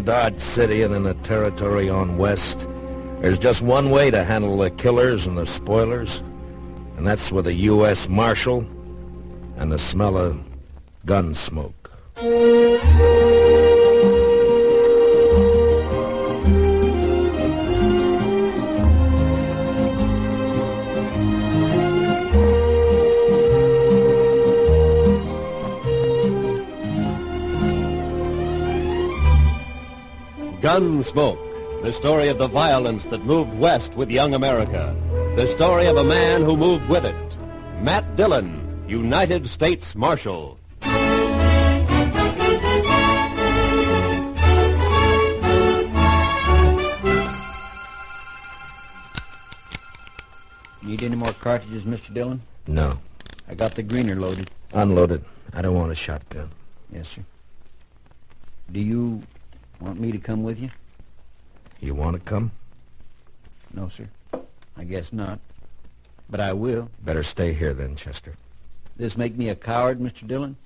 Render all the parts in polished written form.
Dodge City and in the territory on west, there's just one way to handle the killers and the spoilers, and that's with a U.S. Marshal and the smell of gun smoke. Gunsmoke, the story of the violence that moved west with young America. The story of a man who moved with it. Matt Dillon, United States Marshal. Need any more cartridges, Mr. Dillon? No. I got the greener loaded. Unloaded. I don't want a shotgun. Yes, sir. Do you want me to come with you? You want to come? No, sir. I guess not. But I will. Better stay here then, Chester. This make me a coward, Mr. Dillon?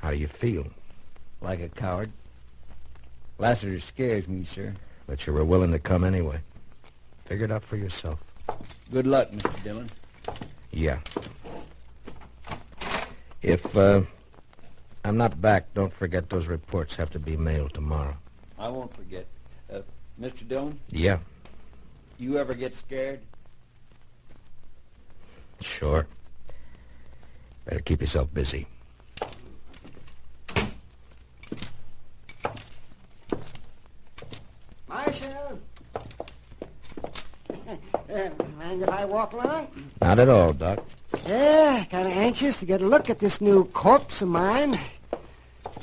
How do you feel? Like a coward. Lassiter scares me, sir. But you were willing to come anyway. Figure it out for yourself. Good luck, Mr. Dillon. Yeah. If, I'm not back, don't forget those reports have to be mailed tomorrow. I won't forget. Mr. Dillon? Yeah. You ever get scared? Sure. Better keep yourself busy. Marshal! Mind if I walk along? Not at all, Doc. Yeah, kind of anxious to get a look at this new corpse of mine.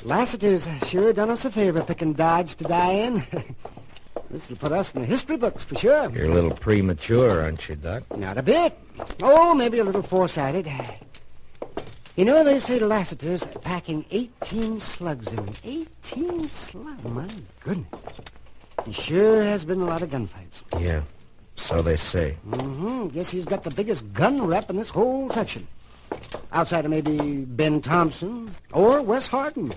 Lassiter's sure done us a favor picking Dodge to die in. This'll put us in the history books for sure. You're a little premature, aren't you, Doc? Not a bit. Oh, maybe a little foresighted. You know, they say Lassiter's packing 18 slugs in him. 18 slugs? My goodness. He sure has been a lot of gunfights. Yeah, so they say. Guess he's got the biggest gun rep in this whole section. Outside of maybe Ben Thompson or Wes Hardin.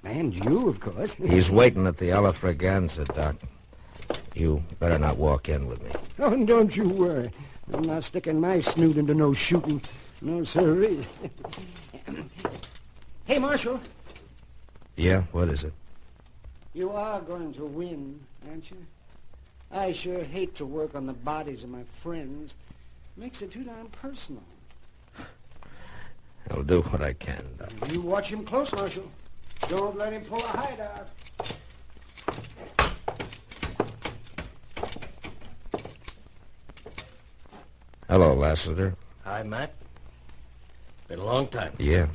And you, of course. He's waiting at the Alafraganza, Doc. You better not walk in with me. Oh, don't you worry. I'm not sticking my snoot into no shooting. No, sirree. Hey, Marshal. Yeah, what is it? You are going to win, aren't you? I sure hate to work on the bodies of my friends. Makes it too darn personal. I'll do what I can, Doc. You watch him close, Marshal. Don't let him pull a hideout. Hello, Lassiter. Hi, Matt. Been a long time. Yeah.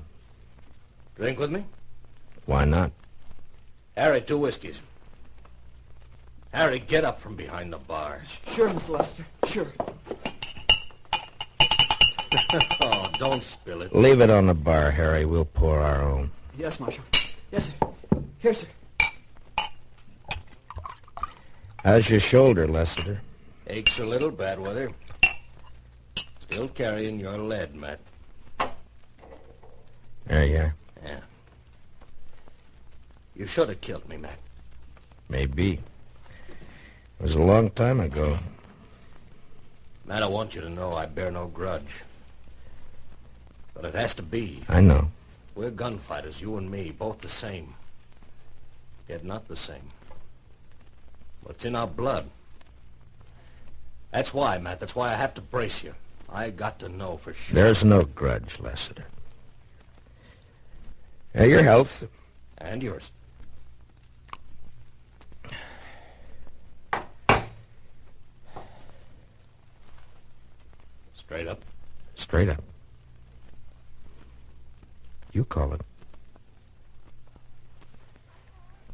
Drink with me? Why not? Harry, 2 whiskeys. Harry, get up from behind the bar. Sure, Mr. Lester. Sure. Oh, don't spill it. Leave it on the bar, Harry. We'll pour our own. Yes, Marshal. Yes, sir. Here, sir. How's your shoulder, Lassiter? Aches a little, bad weather. Still carrying your lead, Matt. There you are. Yeah. You should have killed me, Matt. Maybe. It was a long time ago. Matt, I want you to know I bear no grudge. But it has to be. I know. We're gunfighters, you and me, both the same. Yet not the same. What's in our blood? That's why, Matt, that's why I have to brace you. I got to know for sure. There's no grudge, Lassiter. Your health. And yours. Straight up. Straight up. You call it.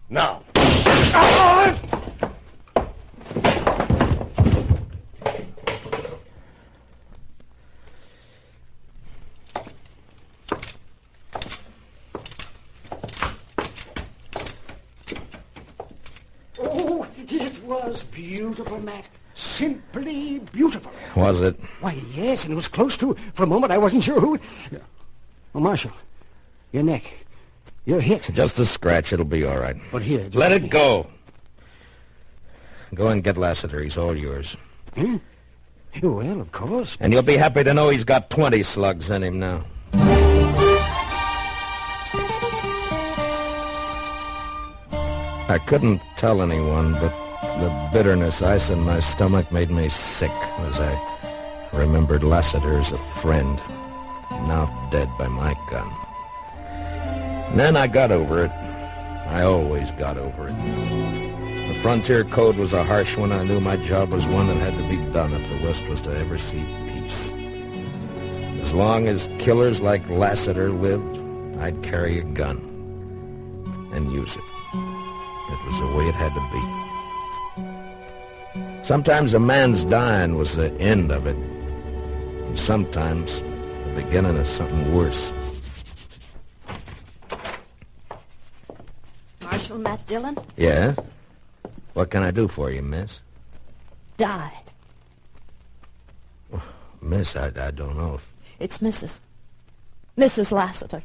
Now. Oh, it was beautiful, Matt. Simply beautiful. Was it? Why, yes, and it was close to. For a moment, I wasn't sure who. Oh, Marshal, your neck. You're hit. Just a scratch. It'll be all right. But here, just Let it go. Go and get Lassiter. He's all yours. Well, of course. And you'll be happy to know he's got 20 slugs in him now. I couldn't tell anyone, but the bitterness ice in my stomach made me sick as I remembered Lassiter as a friend, now dead by my gun. And then I got over it. I always got over it. The frontier code was a harsh one. I knew my job was one that had to be done if the West was to ever see peace. As long as killers like Lassiter lived, I'd carry a gun and use it. It was the way it had to be. Sometimes a man's dying was the end of it, and sometimes the beginning of something worse. Marshal Matt Dillon? Yeah? What can I do for you, miss? Died. Oh, miss, I don't know if... It's Mrs. Lassiter.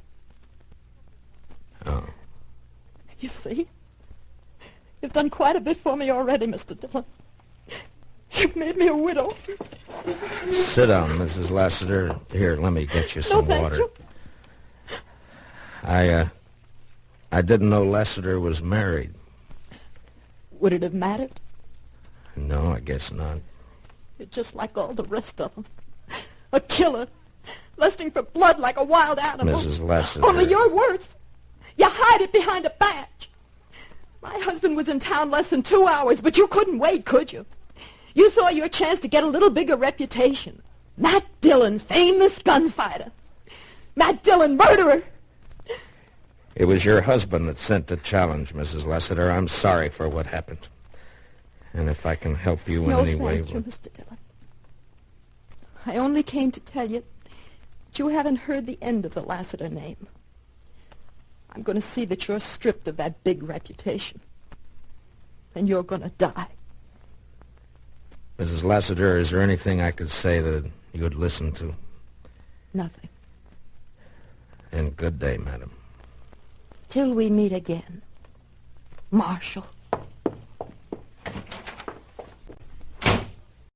Oh. You see? You've done quite a bit for me already, Mr. Dillon. You've made me a widow. Sit down, Mrs. Lassiter. Here, let me get you some water. You. I didn't know Lassiter was married. Would it have mattered? No, I guess not. You're just like all the rest of them. A killer, lusting for blood like a wild animal. Mrs. Lassiter. Only you're worse. You hide it behind a badge. My husband was in town less than 2 hours, but you couldn't wait, could you? You saw your chance to get a little bigger reputation. Matt Dillon, famous gunfighter. Matt Dillon, murderer. It was your husband that sent the challenge, Mrs. Lassiter. I'm sorry for what happened. And if I can help you in any way... No, thank you, Mr. Dillon. I only came to tell you that you haven't heard the end of the Lassiter name. I'm going to see that you're stripped of that big reputation. And you're going to die. Mrs. Lassiter, is there anything I could say that you would listen to? Nothing. And good day, madam. Till we meet again, Marshal.